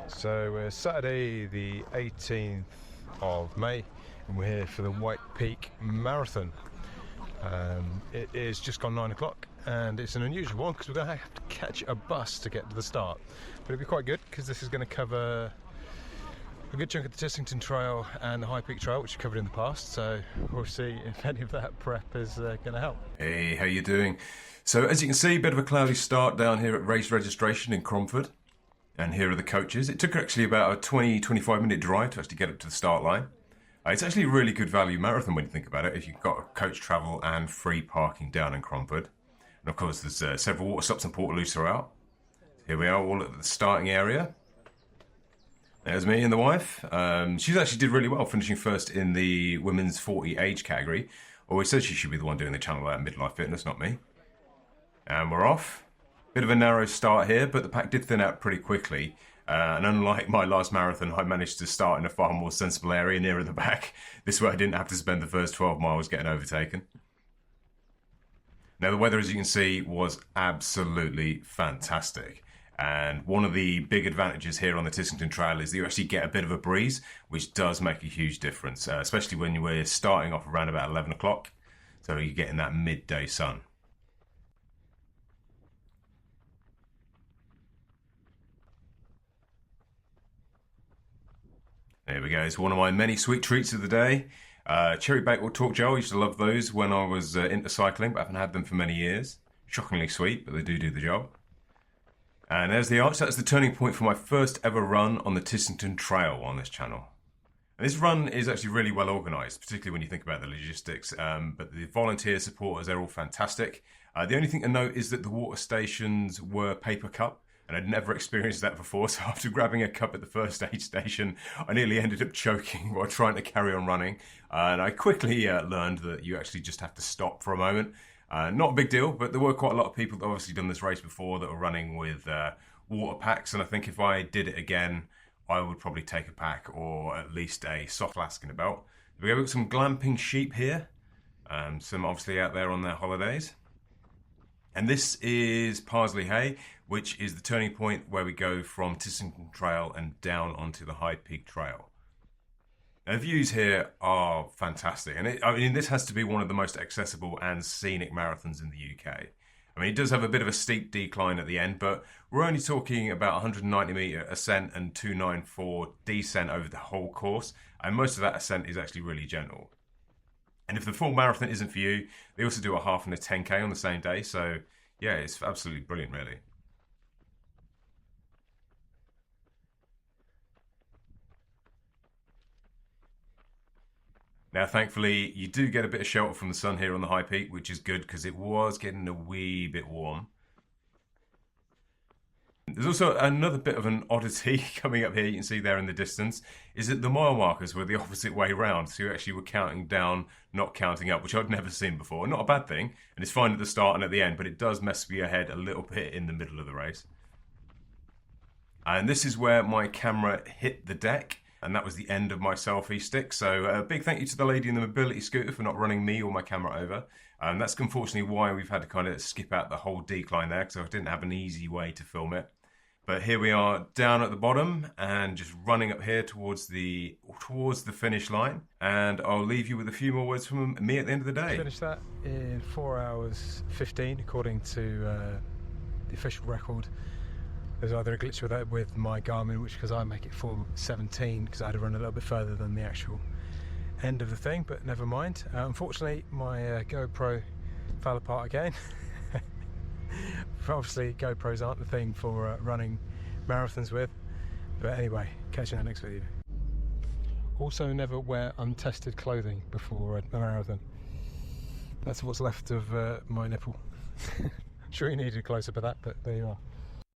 So we're Saturday the 18th of May and we're here for the White Peak Marathon. It is just gone 9 o'clock and it's an unusual one because we're going to have to catch a bus to get to the start. But it'll be quite good because this is going to cover a good chunk of the Tissington Trail and the High Peak Trail, which we've covered in the past, so we'll see if any of that prep is going to help. Hey, how you doing? So as you can see, a bit of a cloudy start down here at race registration in Cromford. And here are the coaches. It took actually about a 20-25 minute drive to actually get up to the start line. It's actually a really good value marathon when you think about it, if you've got coach travel and free parking down in Cromford. And of course there's several water stops and Portaloos throughout. Here we are all at the starting area. There's me and the wife. She actually did really well, finishing first in the women's 40 age category. Always said she should be the one doing the channel at Midlife Fitness, not me. And we're off. Bit of a narrow start here, but the pack did thin out pretty quickly. And unlike my last marathon, I managed to start in a far more sensible area nearer the back. This way I didn't have to spend the first 12 miles getting overtaken. Now the weather, as you can see, was absolutely fantastic. And one of the big advantages here on the Tissington Trail is that you actually get a bit of a breeze, which does make a huge difference, especially when we're starting off around about 11 o'clock. So you're getting that midday sun. There we go. It's one of my many sweet treats of the day. Cherry baked or torque gel. I used to love those when I was into cycling, but I haven't had them for many years. Shockingly sweet, but they do the job. And there's the arch. That's the turning point for my first ever run on the Tissington Trail on this channel. And this run is actually really well organised, particularly when you think about the logistics. But the volunteer supporters, they're all fantastic. The only thing to note is that the water stations were paper cup. And I'd never experienced that before, so after grabbing a cup at the first aid station, I nearly ended up choking while trying to carry on running. And I quickly learned that you actually just have to stop for a moment. Not a big deal, but there were quite a lot of people that obviously done this race before that were running with water packs, and I think if I did it again, I would probably take a pack or at least a soft flask in a belt. We've got some glamping sheep here, some obviously out there on their holidays. And this is Parsley Hay, which is the turning point where we go from Tissington Trail and down onto the High Peak Trail. Now, the views here are fantastic, and I mean, this has to be one of the most accessible and scenic marathons in the UK. I mean, it does have a bit of a steep decline at the end, but we're only talking about 190 metre ascent and 294 descent over the whole course, and most of that ascent is actually really gentle. And if the full marathon isn't for you, they also do a half and a 10k on the same day. So yeah, it's absolutely brilliant, really. Now, thankfully, you do get a bit of shelter from the sun here on the High Peak, which is good because it was getting a wee bit warm. There's also another bit of an oddity coming up here, you can see there in the distance, is that the mile markers were the opposite way round. So you actually were counting down, not counting up, which I'd never seen before. Not a bad thing, and it's fine at the start and at the end, but it does mess with your head a little bit in the middle of the race. And this is where my camera hit the deck, and that was the end of my selfie stick. So a big thank you to the lady in the mobility scooter for not running me or my camera over. And that's unfortunately why we've had to kind of skip out the whole decline there, because I didn't have an easy way to film it. But here we are down at the bottom and just running up here towards the finish line. And I'll leave you with a few more words from me at the end of the day. Finished that in 4 hours 15, according to the official record. There's either a glitch with my Garmin, which because I make it 4:17 because I had to run a little bit further than the actual end of the thing, but never mind. Unfortunately, my GoPro fell apart again. Obviously, GoPros aren't the thing for running marathons with, but anyway, catch you in the next video. Also, never wear untested clothing before a marathon. That's what's left of my nipple. I'm sure you needed a close-up of that, but there you are.